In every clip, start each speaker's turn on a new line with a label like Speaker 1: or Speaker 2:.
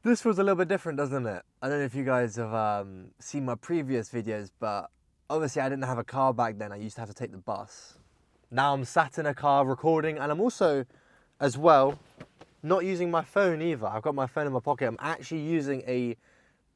Speaker 1: This feels a little bit different, doesn't it? I don't know if you guys have seen my previous videos, but obviously I didn't have a car back then. I used to have to take the bus. Now I'm sat in a car recording, and I'm also, as well, not using my phone either. I've got my phone in my pocket. I'm actually using a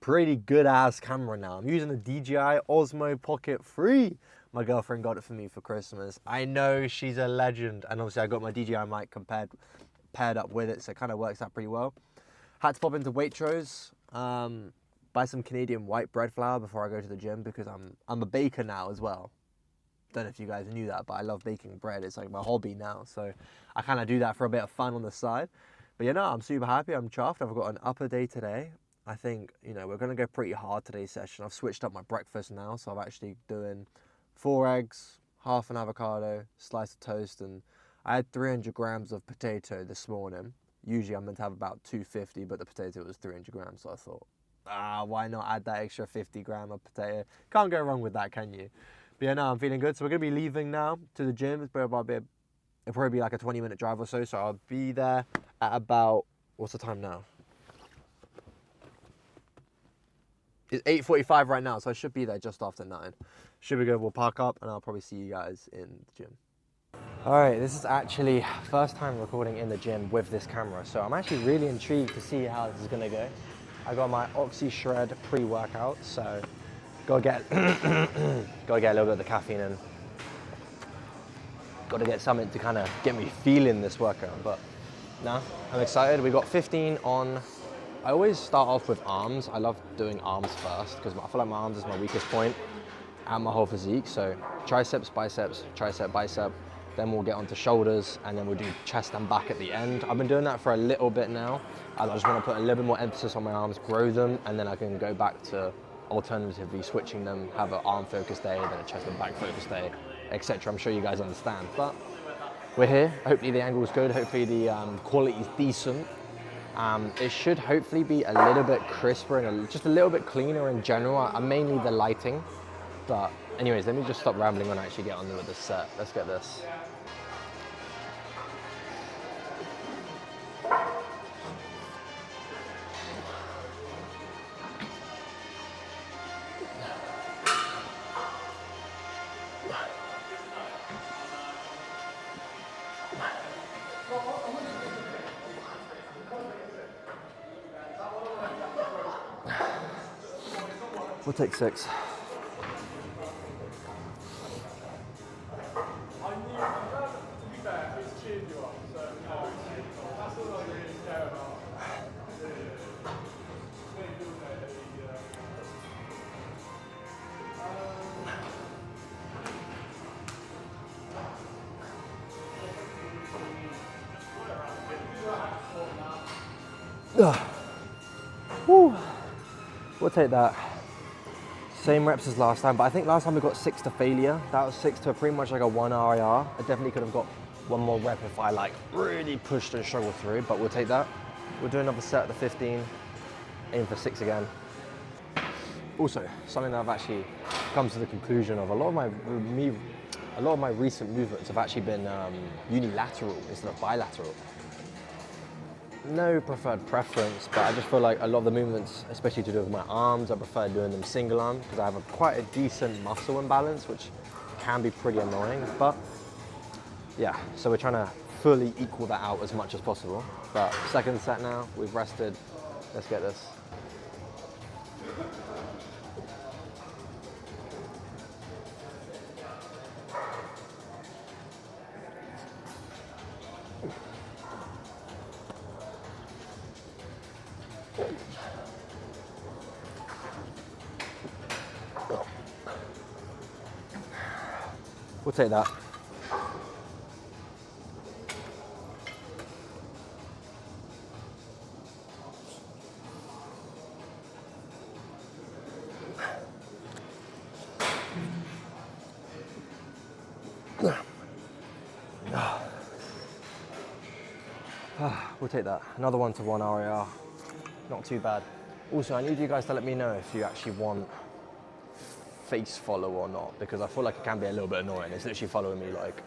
Speaker 1: pretty good ass camera now. I'm using the DJI Osmo Pocket 3. My girlfriend got it for me for Christmas. I know she's a legend, and obviously I got my DJI mic paired up with it, so it kind of works out pretty well. Had to pop into Waitrose, buy some Canadian white bread flour before I go to the gym because I'm a baker now as well. Don't know if you guys knew that, but I love baking bread. It's like my hobby now, so I kind of do that for a bit of fun on the side. But you know, I'm super happy. I'm chuffed. I've got an upper day today. I think, you know, we're going to go pretty hard today's session. I've switched up my breakfast now, so I'm actually doing 4 eggs, half an avocado, slice of toast, and I had 300 grams of potato this morning. Usually I'm meant to have about 250, but the potato was 300 grams, so I thought, why not add that extra 50 gram of potato? Can't go wrong with that, can you? But yeah, no, I'm feeling good. So we're going to be leaving now to the gym. It'll probably be like a 20-minute drive or so, so I'll be there at about, what's the time now? It's 8:45 right now, so I should be there just after 9. Should be good. We'll park up, and I'll probably see you guys in the gym. All right, this is actually first time recording in the gym with this camera, so I'm actually really intrigued to see how this is gonna go. I got my Oxy Shred pre-workout, so gotta get a little bit of the caffeine in. Gotta get something to kind of get me feeling this workout, but no, I'm excited. We got 15 on. I always start off with arms. I love doing arms first because I feel like my arms is my weakest point and my whole physique. So triceps, biceps, tricep, bicep. Then we'll get onto shoulders, and then we'll do chest and back at the end. I've been doing that for a little bit now. I just want to put a little bit more emphasis on my arms, grow them, and then I can go back to alternatively switching them, have an arm focus day, then a chest and back focus day, etc. I'm sure you guys understand, but we're here. Hopefully the angle is good. Hopefully the quality is decent. It should hopefully be a little bit crisper and just a little bit cleaner in general. Mainly the lighting, but anyways, let me just stop rambling and actually get on with this set. Let's get this. We'll take 6. Woo. We'll take that. Same reps as last time, but I think last time we got 6 to failure. That was 6 to pretty much like a 1 RIR. I definitely could have got one more rep if I like really pushed and struggled through, but we'll take that. We'll do another set at the 15, aim for 6 again. Also, something that I've actually come to the conclusion of, a lot of my recent movements have actually been unilateral instead of bilateral. No preferred preference, but I just feel like a lot of the movements, especially to do with my arms, I prefer doing them single arm because I have quite a decent muscle imbalance, which can be pretty annoying. But yeah, so we're trying to fully equal that out as much as possible. But second set now, we've rested. Let's get this. We'll take that. We'll take that. Another 1 to 1 RAR. Not too bad. Also, I need you guys to let me know if you actually want face follow or not, because I feel like it can be a little bit annoying. It's literally following me, like,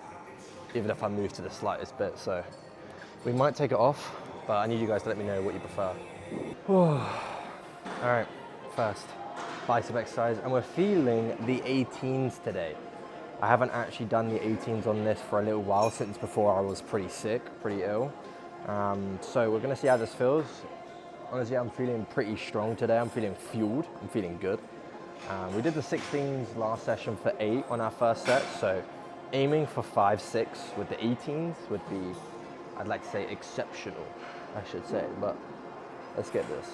Speaker 1: even if I move to the slightest bit. So we might take it off, but I need you guys to let me know what you prefer. All right, first bicep exercise, and we're feeling the 18s today. I haven't actually done the 18s on this for a little while, since before I was pretty sick, pretty ill. So we're gonna see how this feels. Honestly, I'm feeling pretty strong today. I'm feeling fueled, I'm feeling good. We did the 16s last session for 8 on our first set, so aiming for 5, 6 with the 18s would be, I'd like to say, exceptional, I should say, but let's get this.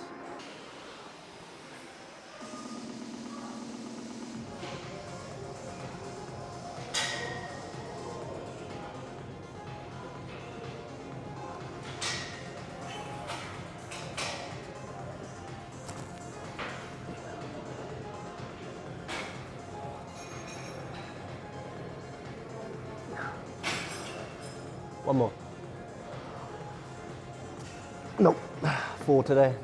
Speaker 1: One more. Nope. 4 today.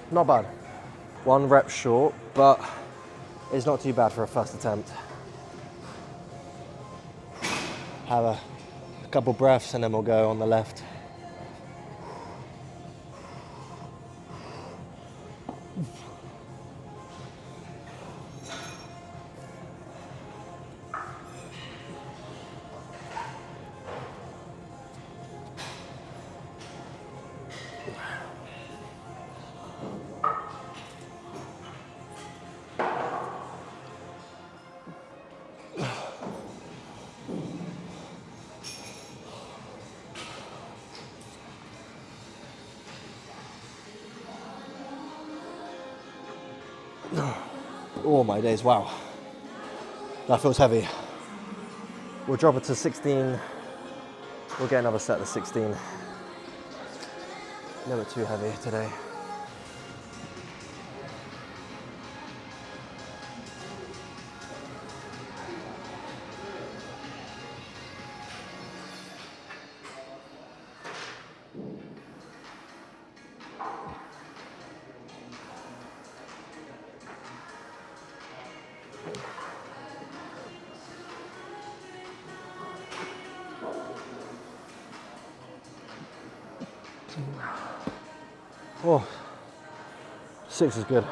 Speaker 1: Not bad. 1 rep short, but it's not too bad for a first attempt. Have a couple breaths and then we'll go on the left. Oh my days, wow. That feels heavy. We'll drop it to 16. We'll get another set of 16. Never too heavy today. Oh, 6 is good.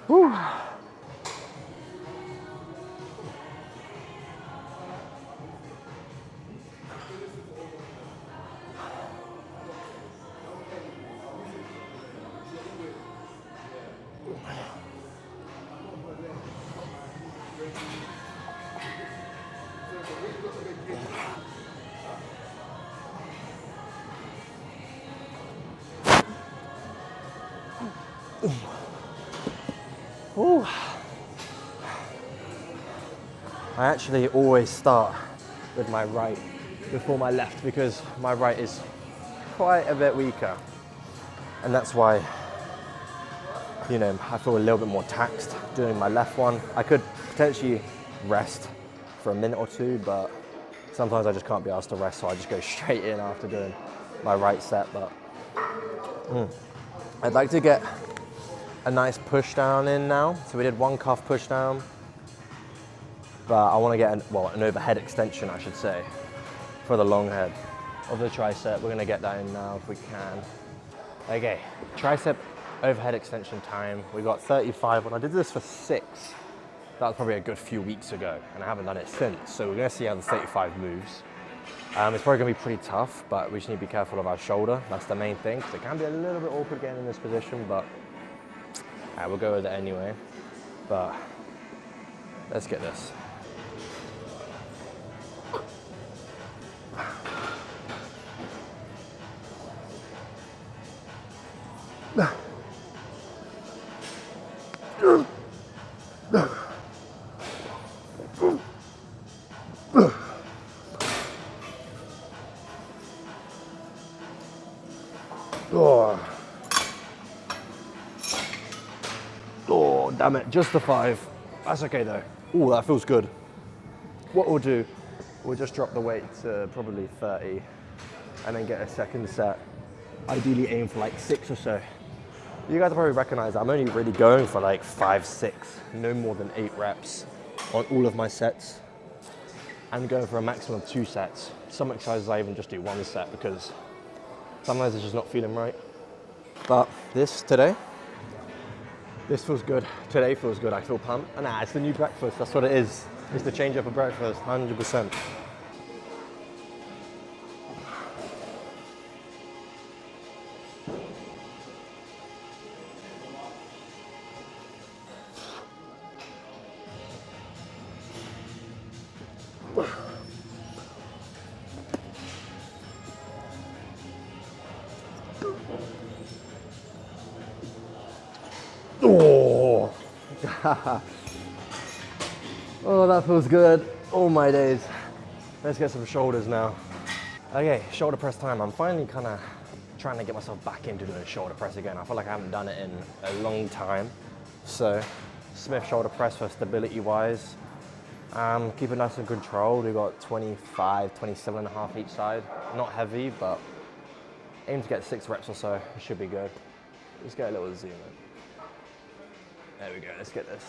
Speaker 1: Whew. Ooh. I actually always start with my right before my left because my right is quite a bit weaker. And that's why, you know, I feel a little bit more taxed doing my left one. I could potentially rest for a minute or two, but sometimes I just can't be asked to rest, so I just go straight in after doing my right set. But I'd like to get a nice push down in now. So we did 1 calf push down, but I want to get an overhead extension, I should say, for the long head of the tricep. We're gonna get that in now if we can. Okay, tricep overhead extension time. We got 35. When I did this for 6, that was probably a good few weeks ago, and I haven't done it since. So we're gonna see how the 35 moves. It's probably gonna be pretty tough, but we just need to be careful of our shoulder. That's the main thing, because it can be a little bit awkward getting in this position, but we'll go with it anyway. But let's get this. Oh, damn it, just the 5. That's okay though. Oh, that feels good. What we'll do, we'll just drop the weight to probably 30 and then get a second set. Ideally aim for like 6 or so. You guys probably recognize I'm only really going for like 5, 6, no more than 8 reps on all of my sets. I'm going for a maximum of 2 sets. Some exercises I even just do 1 set because sometimes it's just not feeling right.
Speaker 2: But this feels good. Today feels good. I feel pumped. Nah, it's the new breakfast. That's what it is. It's the change up of breakfast, 100%. Oh, oh, that feels good. Oh my days. Let's get some shoulders now. Okay, shoulder press time. I'm finally kind of trying to get myself back into doing shoulder press again. I feel like I haven't done it in a long time. So, Smith shoulder press for stability wise. Keep it nice and controlled. We've got 25, 27 and a half each side. Not heavy, but aim to get 6 reps or so. It should be good. Let's get a little zoom in. There we go, let's get this.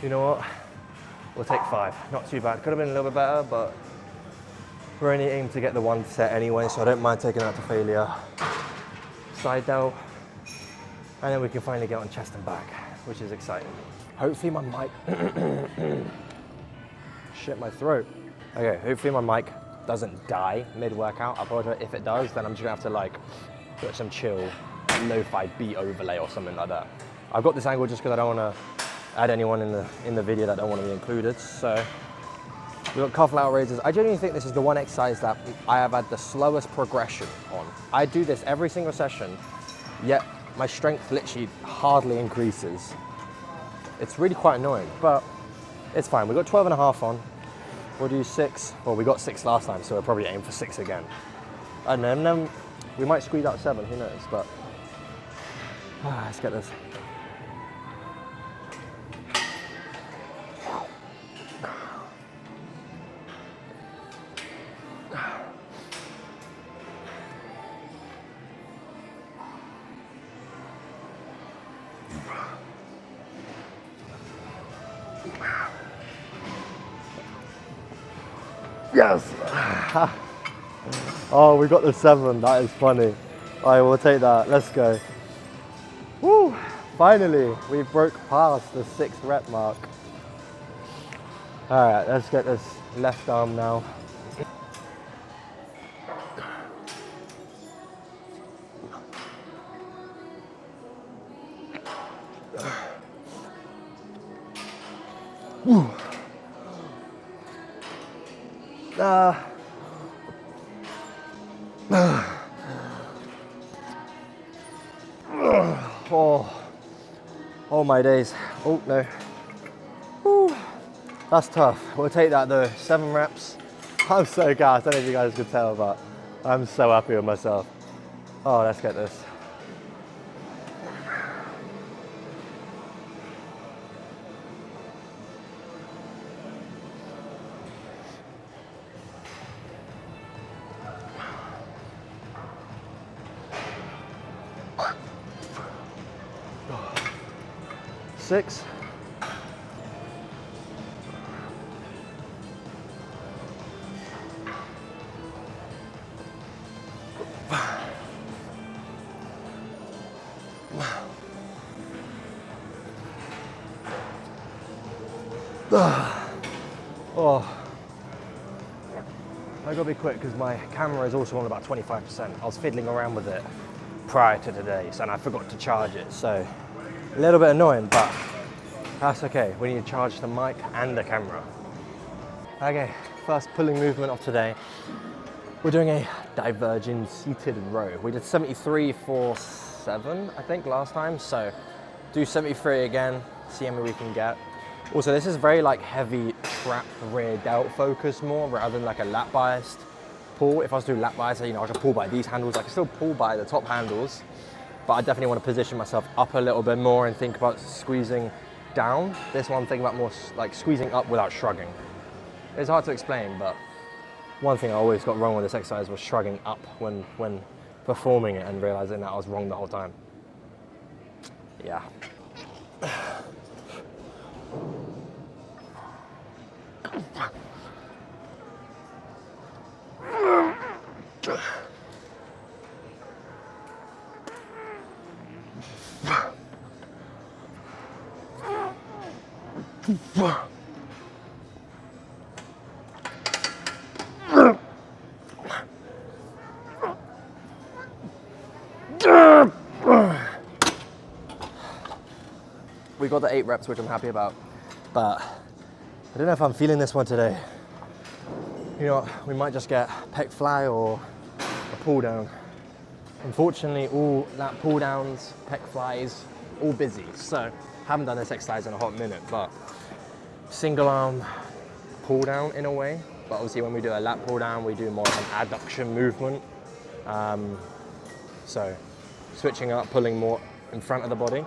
Speaker 2: You know what? We'll take 5. Not too bad. Could have been a little bit better, but we're only aiming to get the 1 set anyway, so I don't mind taking that to failure. Side delt, and then we can finally get on chest and back, which is exciting. Hopefully my mic, shit my throat. Okay, hopefully my mic doesn't die mid-workout. I apologize if it does, then I'm just gonna have to like put some chill lo-fi beat overlay or something like that. I've got this angle just because I don't want to add anyone in the video that don't want to be included. So we've got calf lateral raises. I genuinely think this is the one exercise that I have had the slowest progression on. I do this every single session, yet my strength literally hardly increases. It's really quite annoying, but it's fine. We've got 12 and a half on. We'll do 6. Well, we got 6 last time, so we'll probably aim for 6 again. And then we might squeeze out 7, who knows, but let's get this. Yes! Oh, we got the 7, that is funny. All right, we'll take that, let's go. Woo! Finally, we broke past the 6 rep mark. All right, let's get this left arm now. Woo! Oh my days. Oh no. Woo. That's tough. We'll take that though. 7 reps. I'm so gassed. I don't know if you guys could tell, but I'm so happy with myself. Oh, let's get this. Six. Oh, I gotta be quick because my camera is also on about 25%. I was fiddling around with it prior to today, and I forgot to charge it, so a little bit annoying, but that's okay. We need to charge the mic and the camera. Okay, first pulling movement of today. We're doing a diverging seated row. We did 73 for 7, I think, last time, so do 73 again, see how many we can get. Also, this is very like heavy trap rear delt focus more rather than like a lat biased pull. If I was to do lat bias, you know, I could pull by these handles. I can still pull by the top handles, but I definitely want to position myself up a little bit more and think about squeezing down. This one I'm thinking about more like squeezing up without shrugging. It's hard to explain, but one thing I always got wrong with this exercise was shrugging up when performing it and realizing that I was wrong the whole time. Yeah. We got the 8 reps, which I'm happy about, but I don't know if I'm feeling this one today. You know, we might just get pec fly or a pull down. Unfortunately, all that pull downs, pec flies, all busy. So haven't done this exercise in a hot minute, but single arm pull down in a way. But obviously when we do a lat pull down, we do more of an adduction movement. So switching up, pulling more in front of the body.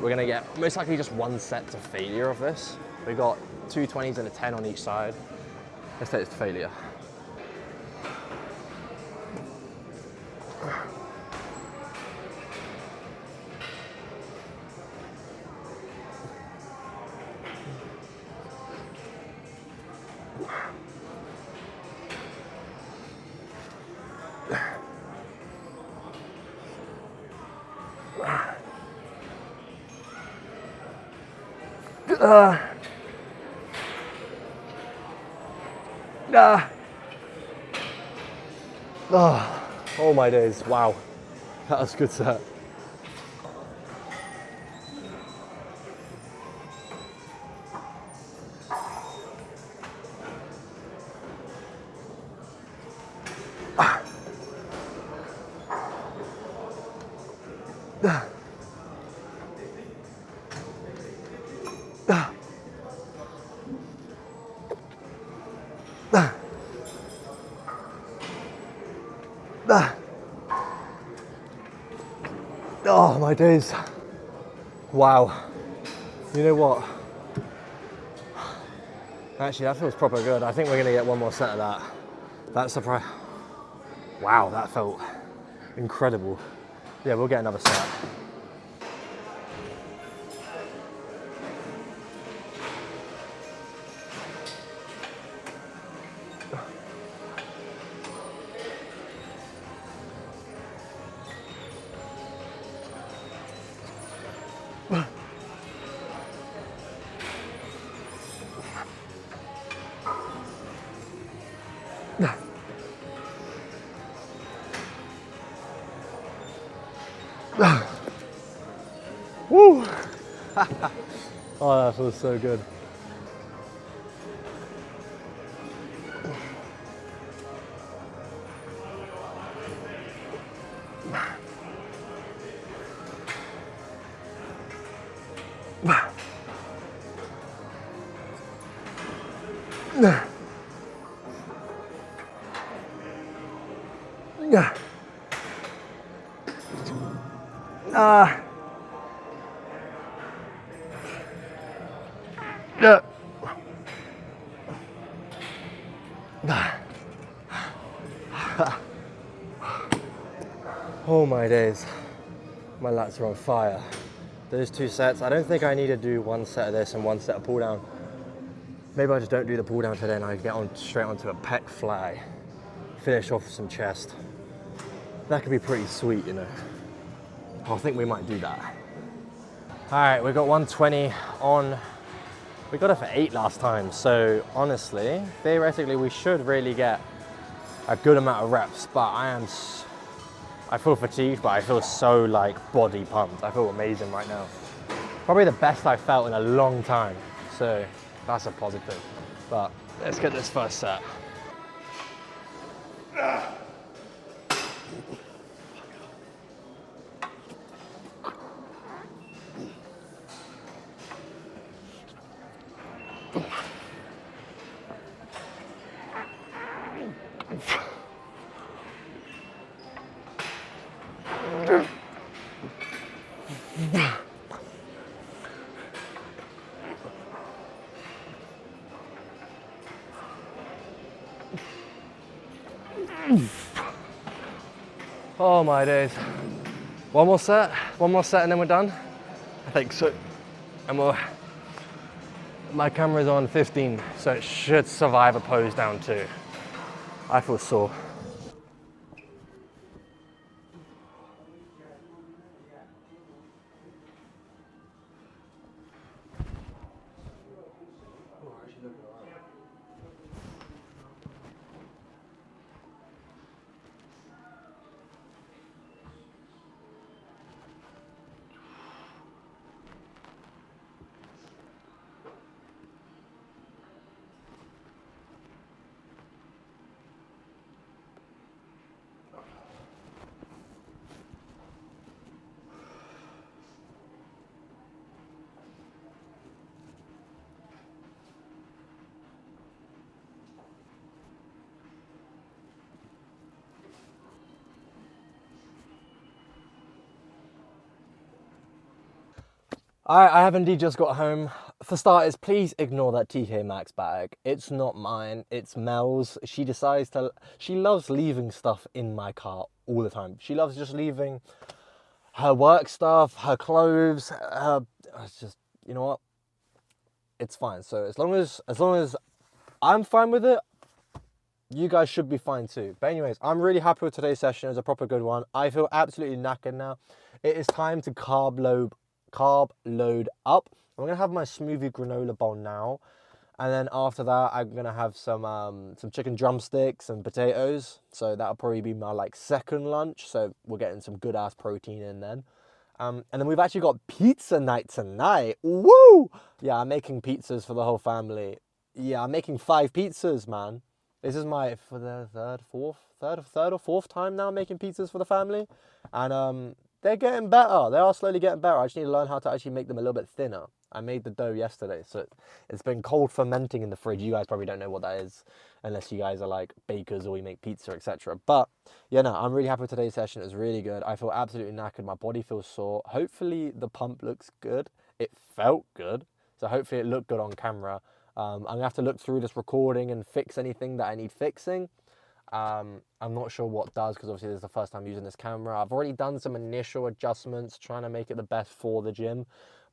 Speaker 2: We're gonna get most likely just one set to failure of this. We got 2 20s and a 10 on each side. Let's take this to failure. Oh my days, wow. That was a good set. Oh my days. Wow. You know what? Actually, that feels proper good. I think we're gonna get one more set of that. That's surprise. Wow, that felt incredible. Yeah, we'll get another set. Woo! Oh, that feels so good. Oh my days, my lats are on fire. Those 2 sets, I don't think I need to do 1 set of this and 1 set of pull down. Maybe I just don't do the pull down today and I get on straight onto a pec fly. Finish off with some chest. That could be pretty sweet, you know. I think we might do that. All right, we got 120 on. We got it for 8 last time, so honestly, theoretically, we should really get a good amount of reps, but I feel fatigued, but I feel so like body pumped. I feel amazing right now. Probably the best I've felt in a long time, so that's a positive. But let's get this first set. Oh my days. One more set and then we're done? I think so. And my camera's on 15, so it should survive a pose down too. I feel sore. I have indeed just got home. For starters, please ignore that TK Maxx bag. It's not mine, it's Mel's. She loves leaving stuff in my car all the time. She loves just leaving her work stuff, her clothes, it's just, you know what? It's fine. So as long as I'm fine with it, you guys should be fine too. But anyways, I'm really happy with today's session. It was a proper good one. I feel absolutely knackered now. It is time to carb load up. I'm gonna have my smoothie granola bowl now, and then after that I'm gonna have some chicken drumsticks and potatoes. So that'll probably be my like second lunch. So we're getting some good ass protein in then. And then we've actually got pizza night tonight. Woo! Yeah, I'm making pizzas for the whole family. Yeah, I'm making 5 pizzas, man. This is my for the third or fourth time now making pizzas for the family, and they're getting better. They are slowly getting better. I just need to learn how to actually make them a little bit thinner. I made the dough yesterday, so it's been cold fermenting in the fridge. You guys probably don't know what that is, unless you guys are like bakers or we make pizza, etc. But yeah, no, I'm really happy with today's session. It was really good. I feel absolutely knackered. My body feels sore. Hopefully the pump looks good. It felt good, so hopefully it looked good on camera. I'm gonna have to look through this recording and fix anything that I need fixing. I'm not sure what does, because obviously this is the first time using this camera. I've already done some initial adjustments trying to make it the best for the gym,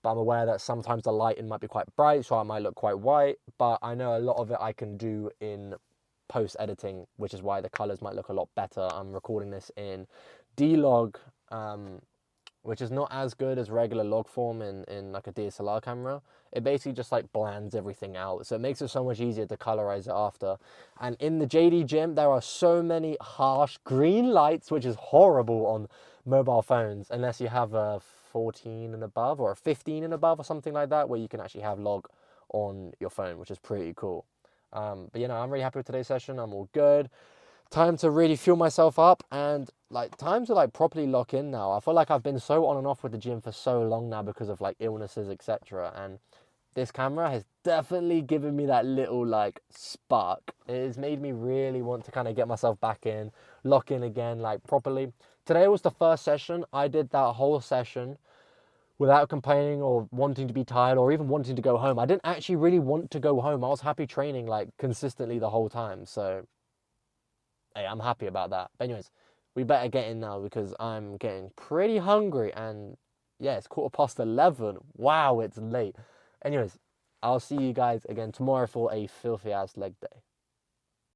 Speaker 2: but I'm aware that sometimes the lighting might be quite bright, so I might look quite white, but I know a lot of it I can do in post editing, which is why the colors might look a lot better. I'm recording this in D-Log, which is not as good as regular log form in like a DSLR camera. It basically just like blends everything out. So it makes it so much easier to colorize it after. And in the JD gym, there are so many harsh green lights, which is horrible on mobile phones, unless you have a 14 and above or a 15 and above or something like that, where you can actually have log on your phone, which is pretty cool. But you know, I'm really happy with today's session. I'm all good. Time to really fuel myself up, and like time to like properly lock in now. I feel like I've been so on and off with the gym for so long now because of like illnesses, etc. And this camera has definitely given me that little like spark. It has made me really want to kind of get myself back in, lock in again, like properly. Today was the first session. I did that whole session without complaining or wanting to be tired or even wanting to go home. I didn't actually really want to go home. I was happy training like consistently the whole time. So hey, I'm happy about that. But anyways, we better get in now because I'm getting pretty hungry, and yeah, it's 11:15. Wow, it's late. Anyways, I'll see you guys again tomorrow for a filthy ass leg day.